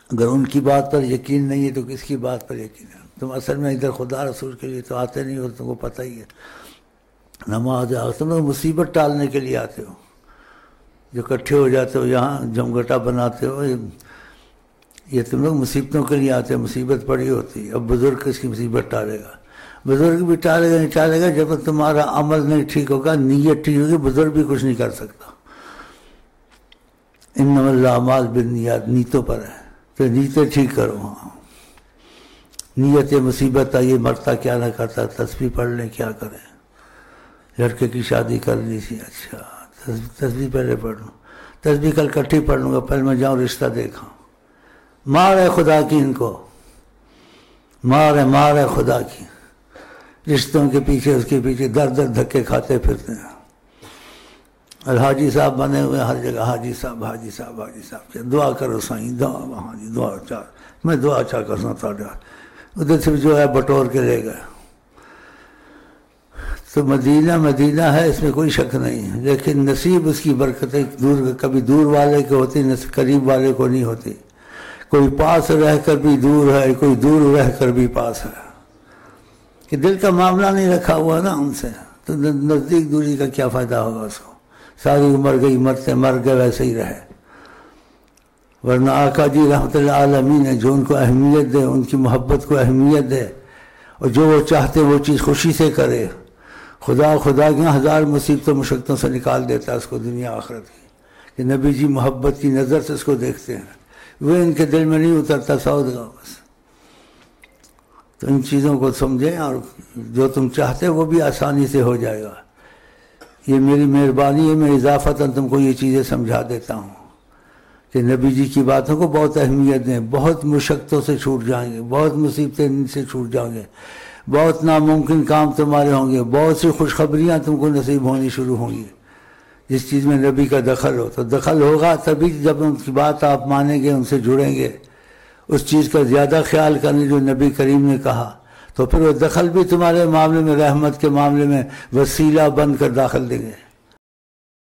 اگر ان کی بات پر یقین نہیں ہے تو کس کی بات پر یقین ہے؟ تم اصل میں ادھر خدا رسول کے لیے تو آتے نہیں ہو، تم کو پتہ ہی ہے. نماز تم لوگ مصیبت ٹالنے کے لیے آتے ہو، جو اکٹھے ہو جاتے ہو یہاں جمگٹا بناتے ہو، یہ تم لوگ مصیبتوں کے لیے آتے ہو. مصیبت پڑی ہوتی ہے. اب بزرگ کس کی مصیبت ٹالے گا؟ بزرگ بھی ٹالے گا نہیں ٹالے گا جب تک تمہارا عمل نہیں ٹھیک ہوگا، نیت ٹھیک ہوگی، بزرگ بھی کچھ نہیں کر سکتا. انما الاعمال بالنیات، نیتوں پر ہے، تو نیتیں ٹھیک کرو. ہاں نیت مصیبت آئی مرتا کیا نہ کرتا، تسبیح پڑھ لیں کیا کریں. لڑکے کی شادی کرنی تھی، اچھا تسبیح پہلے پڑھ لوں، تسبیح کل کٹھی پڑھ لوں گا، پہلے میں جاؤں رشتہ دیکھاں. مار ہے خدا کی، ان کو مار ہے خدا کی. رشتوں کے پیچھے اس کے پیچھے در در دھکے کھاتے پھرتے ہیں. اور حاجی صاحب بنے ہوئے ہر جگہ، حاجی صاحب حاجی صاحب حاجی صاحب. دعا کرو سائیں، دعا وہاں جی دعا چاہ، میں دعا چاہ کر سنتا رہا. ادھر سے جو ہے بٹور کے لے گئے. تو مدینہ ہے، اس میں کوئی شک نہیں ہے، لیکن نصیب اس کی برکتیں کبھی دور والے کو ہوتی، قریب والے کو نہیں ہوتی. کوئی پاس رہ کر بھی دور ہے، کوئی دور رہ کر بھی پاس ہے. کہ دل کا معاملہ نہیں رکھا ہوا نا ان سے، تو نزدیک دوری کا کیا فائدہ ہوگا اس کو. ساری عمر گئی، مرتے مر گئے ویسے ہی رہے. ورنہ آقا جی رحمت اللہ عالمین ہے، جو ان کو اہمیت دے، ان کی محبت کو اہمیت دے، اور جو وہ چاہتے وہ چیز خوشی سے کرے. خدا کے ہزار مصیبتوں مشقتوں سے نکال دیتا ہے اس کو دنیا آخرت کی. کہ نبی جی محبت کی نظر سے اس کو دیکھتے ہیں، وہ ان کے دل میں نہیں اترتا سعود کا بس. تو ان چیزوں کو سمجھیں، اور جو تم چاہتے وہ بھی آسانی سے ہو جائے گا. یہ میری مہربانی ہے، میں اضافتاً تم کو یہ چیزیں سمجھا دیتا ہوں کہ نبی جی کی باتوں کو بہت اہمیت دیں. بہت مشقتوں سے چھوٹ جائیں گے، بہت مصیبتیں ان سے چھوٹ جائیں گے، بہت ناممکن کام تمہارے ہوں گے، بہت سی خوشخبریاں تم کو نصیب ہونی شروع ہوں گی. جس چیز میں نبی کا دخل ہو، تو دخل ہوگا تبھی جب ان کی بات آپ مانیں گے، ان سے جڑیں گے، اس چیز کا زیادہ خیال کرنے جو نبی کریم نے کہا، تو پھر وہ دخل بھی تمہارے معاملے میں، رحمت کے معاملے میں وسیلہ بن کر داخل دیں گے.